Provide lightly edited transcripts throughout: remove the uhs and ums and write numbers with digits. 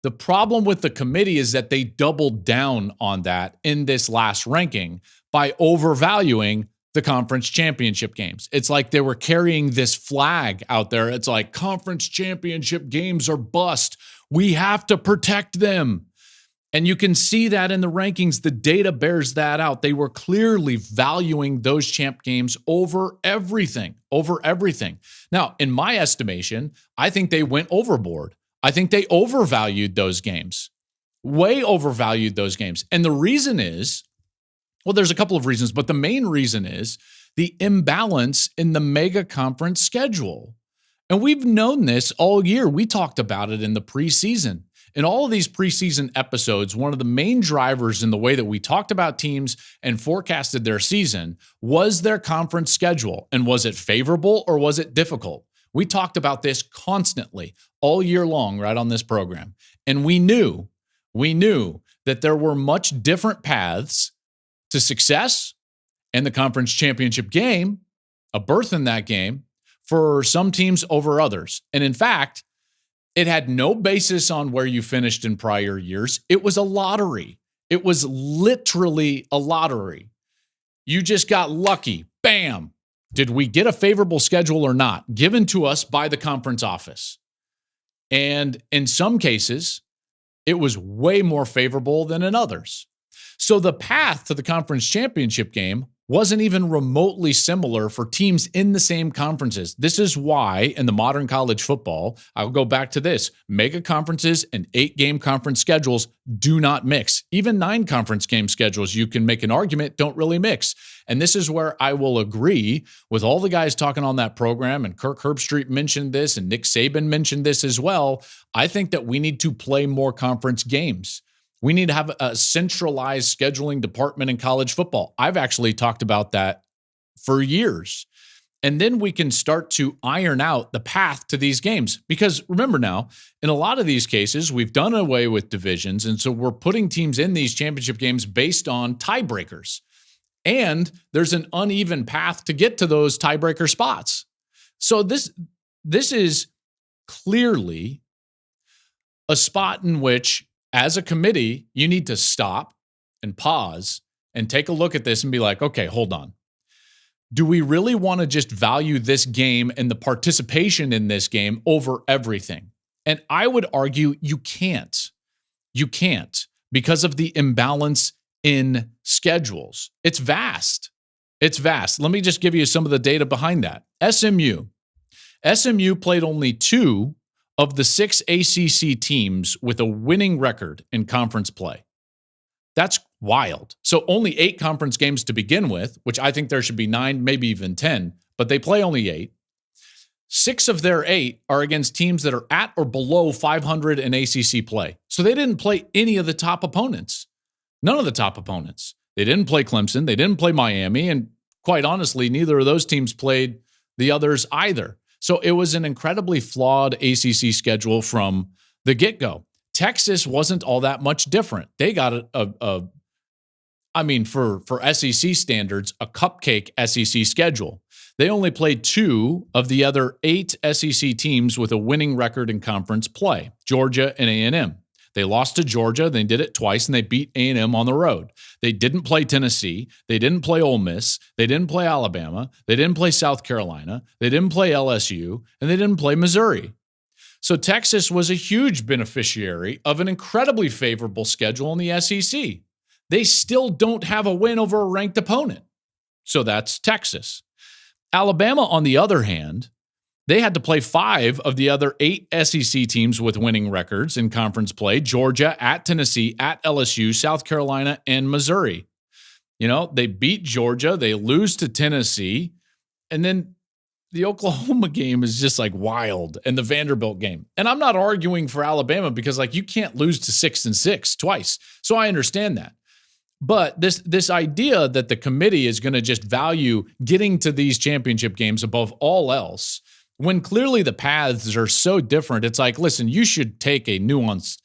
The problem with the committee is that they doubled down on that in this last ranking by overvaluing the conference championship games. It's like they were carrying this flag out there. It's like conference championship games are bust. We have to protect them. And you can see that in the rankings. The data bears that out. They were clearly valuing those champ games over everything, Now, in my estimation, I think they went overboard. I think they overvalued those games, way overvalued those games. And the reason is, well, there's a couple of reasons, but the main reason is the imbalance in the mega conference schedule. And we've known this all year. We talked about it in the preseason. In all of these preseason episodes, one of the main drivers in the way that we talked about teams and forecasted their season was their conference schedule. And was it favorable or was it difficult? We talked about this constantly all year long right on this program. And we knew that there were much different paths to success and the conference championship game, a berth in that game, for some teams over others. And in fact, it had no basis on where you finished in prior years. It was a lottery. It was literally a lottery. You just got lucky. Bam. Did we get a favorable schedule or not? Given to us by the conference office. And in some cases, it was way more favorable than in others. So the path to the conference championship game wasn't even remotely similar for teams in the same conferences. This is why in the modern college football, I'll go back to this, mega conferences and 8-game conference schedules do not mix. Even 9-conference game schedules, you can make an argument, don't really mix. And this is where I will agree with all the guys talking on that program, and Kirk Herbstreit mentioned this, and Nick Saban mentioned this as well. I think that we need to play more conference games. We need to have a centralized scheduling department in college football. I've actually talked about that for years. And then we can start to iron out the path to these games. Because remember now, in a lot of these cases, we've done away with divisions. And so we're putting teams in these championship games based on tiebreakers. And there's an uneven path to get to those tiebreaker spots. So this is clearly a spot in which, as a committee, you need to stop and pause and take a look at this and be like, okay, hold on. Do we really want to just value this game and the participation in this game over everything? And I would argue you can't. You can't, because of the imbalance in schedules. It's vast. It's vast. Let me just give you some of the data behind that. SMU played only 2 of the 6 ACC teams with a winning record in conference play. That's wild. So only 8 conference games to begin with, which I think there should be 9, maybe even 10, but they play only 8. 6 of their 8 are against teams that are at or below 500 in ACC play. So they didn't play any of the top opponents. None of the top opponents. They didn't play Clemson. They didn't play Miami. And quite honestly, neither of those teams played the others either. So it was an incredibly flawed ACC schedule from the get-go. Texas wasn't all that much different. They got for SEC standards, a cupcake SEC schedule. They only played 2 of the other 8 SEC teams with a winning record in conference play, Georgia and A&M. They lost to Georgia. They did it twice, and they beat A&M on the road. They didn't play Tennessee. They didn't play Ole Miss. They didn't play Alabama. They didn't play South Carolina. They didn't play LSU, and they didn't play Missouri. So Texas was a huge beneficiary of an incredibly favorable schedule in the SEC. They still don't have a win over a ranked opponent. So that's Texas. Alabama, on the other hand, they had to play 5 of the other 8 SEC teams with winning records in conference play: Georgia, at Tennessee, at LSU, South Carolina, and Missouri. They beat Georgia, they lose to Tennessee, and then the Oklahoma game is just like wild, and the Vanderbilt game. And I'm not arguing for Alabama because you can't lose to 6-6 twice. So I understand that. But this idea that the committee is going to just value getting to these championship games above all else, when clearly the paths are so different, it's like, listen, you should take a nuanced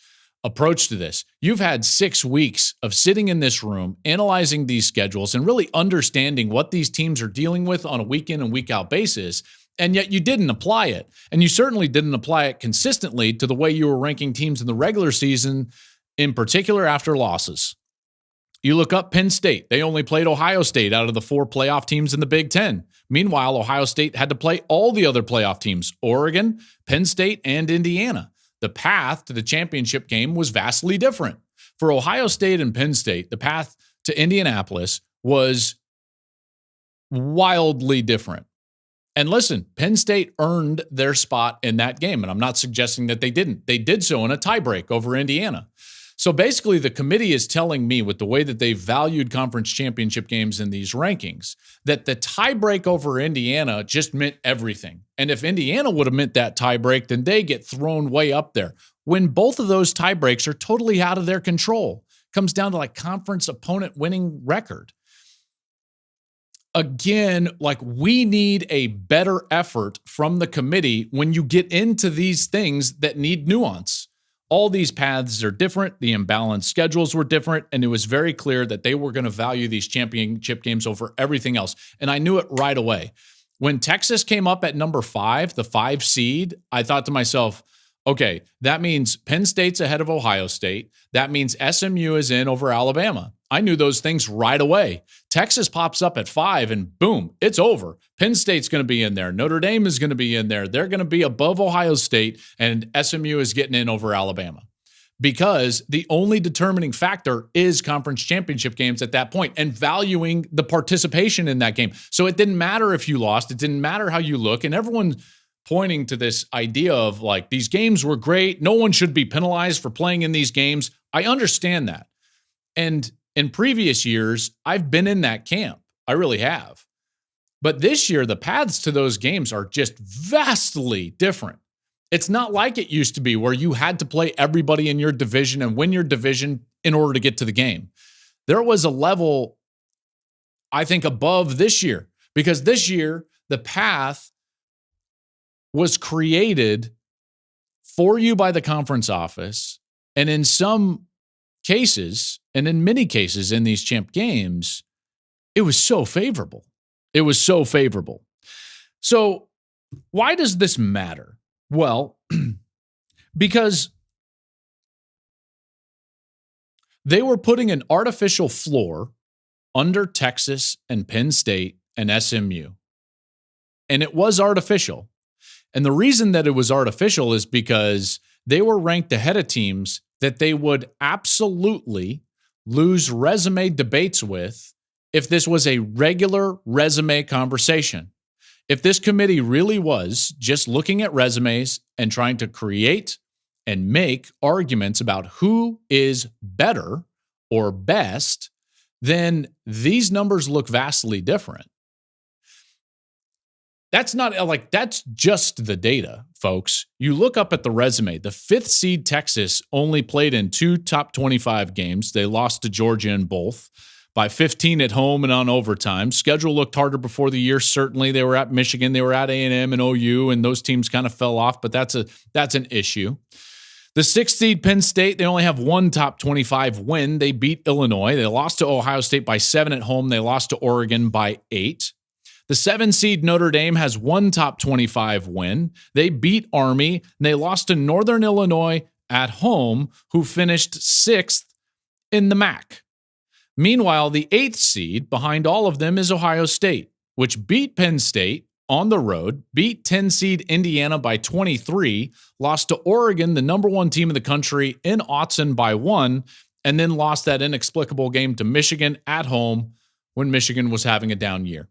approach to this. You've had 6 weeks of sitting in this room, analyzing these schedules, and really understanding what these teams are dealing with on a week in and week out basis. And yet you didn't apply it. And you certainly didn't apply it consistently to the way you were ranking teams in the regular season, in particular after losses. You look up Penn State. They only played Ohio State out of the 4 playoff teams in the Big Ten. Meanwhile, Ohio State had to play all the other playoff teams, Oregon, Penn State, and Indiana. The path to the championship game was vastly different. For Ohio State and Penn State, the path to Indianapolis was wildly different. And listen, Penn State earned their spot in that game, and I'm not suggesting that they didn't. They did so in a tiebreak over Indiana. So basically, the committee is telling me, with the way that they valued conference championship games in these rankings, that the tiebreak over Indiana just meant everything. And if Indiana would have meant that tiebreak, then they get thrown way up there. When both of those tiebreaks are totally out of their control. Comes down to like conference opponent winning record. Again, like we need a better effort from the committee when you get into these things that need nuance. All these paths are different. The imbalanced schedules were different. And it was very clear that they were going to value these championship games over everything else. And I knew it right away. When Texas came up at number 5, the 5 seed, I thought to myself, okay, that means Penn State's ahead of Ohio State. That means SMU is in over Alabama. I knew those things right away. Texas pops up at 5 and boom, it's over. Penn State's going to be in there. Notre Dame is going to be in there. They're going to be above Ohio State, and SMU is getting in over Alabama. Because the only determining factor is conference championship games at that point and valuing the participation in that game. So it didn't matter if you lost. It didn't matter how you look. And everyone pointing to this idea of like, these games were great. No one should be penalized for playing in these games. I understand that. And in previous years, I've been in that camp. I really have. But this year, the paths to those games are just vastly different. It's not like it used to be where you had to play everybody in your division and win your division in order to get to the game. There was a level, I think, above this year, because this year, the path was created for you by the conference office. And in some cases, and in many cases in these champ games, it was so favorable. It was so favorable. So why does this matter? Well, because they were putting an artificial floor under Texas and Penn State and SMU. And it was artificial. And the reason that it was artificial is because they were ranked ahead of teams that they would absolutely lose resume debates with if this was a regular resume conversation. If this committee really was just looking at resumes and trying to create and make arguments about who is better or best, then these numbers look vastly different. That's not like, that's just the data, folks. You look up at the resume. The 5th seed Texas only played in 2 top 25 games. They lost to Georgia in both by 15 at home and on overtime. Schedule looked harder before the year. Certainly, they were at Michigan, they were at A&M and OU, and those teams kind of fell off, but that's an issue. The 6th seed Penn State, they only have 1 top 25 win. They beat Illinois. They lost to Ohio State by 7 at home. They lost to Oregon by 8. The 7 seed Notre Dame has 1 top 25 win. They beat Army, and they lost to Northern Illinois at home, who finished 6th in the MAC. Meanwhile, the 8th seed behind all of them is Ohio State, which beat Penn State on the road, beat 10 seed Indiana by 23, lost to Oregon, the number 1 team in the country, in Autzen by 1, and then lost that inexplicable game to Michigan at home when Michigan was having a down year.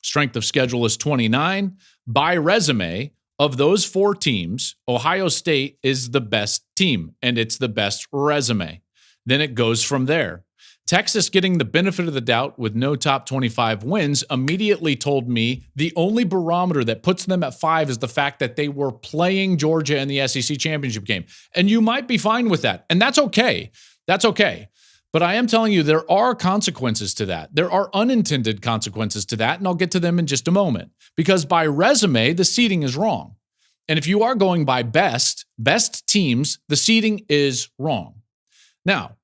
Strength of schedule is 29. By resume, of those 4 teams, Ohio State is the best team, and it's the best resume. Then it goes from there. Texas, getting the benefit of the doubt with no top 25 wins, immediately told me the only barometer that puts them at 5 is the fact that they were playing Georgia in the SEC championship game. And you might be fine with that. And that's okay. That's okay. But I am telling you, there are consequences to that. There are unintended consequences to that, and I'll get to them in just a moment. Because by resume, the seeding is wrong. And if you are going by best teams, the seeding is wrong. Now,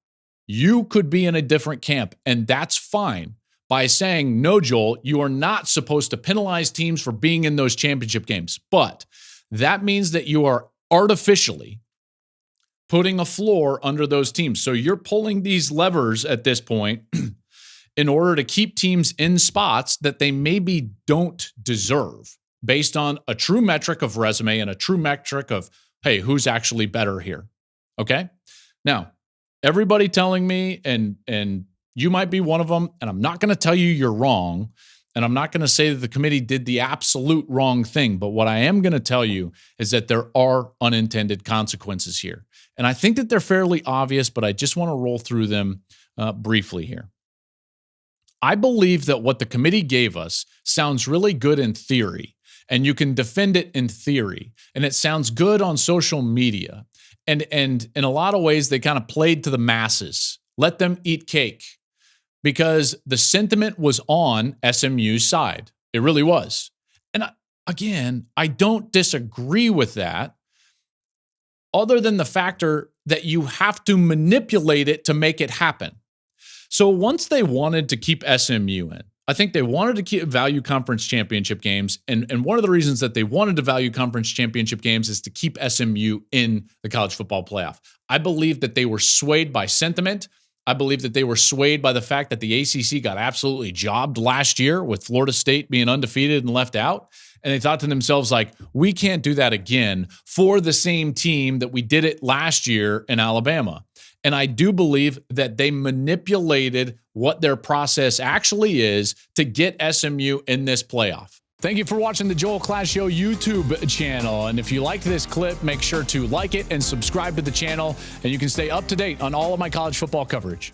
you could be in a different camp, and that's fine. by saying, no, Joel, you are not supposed to penalize teams for being in those championship games. But that means that you are artificially putting a floor under those teams. So you're pulling these levers at this point in order to keep teams in spots that they maybe don't deserve based on a true metric of resume and a true metric of, hey, who's actually better here? Okay? Now, everybody telling me, and you might be one of them, and I'm not going to tell you you're wrong, and I'm not going to say that the committee did the absolute wrong thing, but what I am going to tell you is that there are unintended consequences here. And I think that they're fairly obvious, but I just want to roll through them briefly here. I believe that what the committee gave us sounds really good in theory, and you can defend it in theory, and it sounds good on social media. And in a lot of ways, they kind of played to the masses. Let them eat cake. Because the sentiment was on SMU's side. It really was. And again, I don't disagree with that, other than the factor that you have to manipulate it to make it happen. So once they wanted to keep SMU in, I think they wanted to keep value conference championship games. And one of the reasons that they wanted to value conference championship games is to keep SMU in the college football playoff. I believe that they were swayed by sentiment. I believe that they were swayed by the fact that the ACC got absolutely jobbed last year with Florida State being undefeated and left out. And they thought to themselves, like, we can't do that again for the same team that we did it last year in Alabama. And I do believe that they manipulated what their process actually is to get SMU in this playoff. Thank you for watching the Joel Klatt Show YouTube channel. And if you liked this clip, make sure to like it and subscribe to the channel. And you can stay up to date on all of my college football coverage.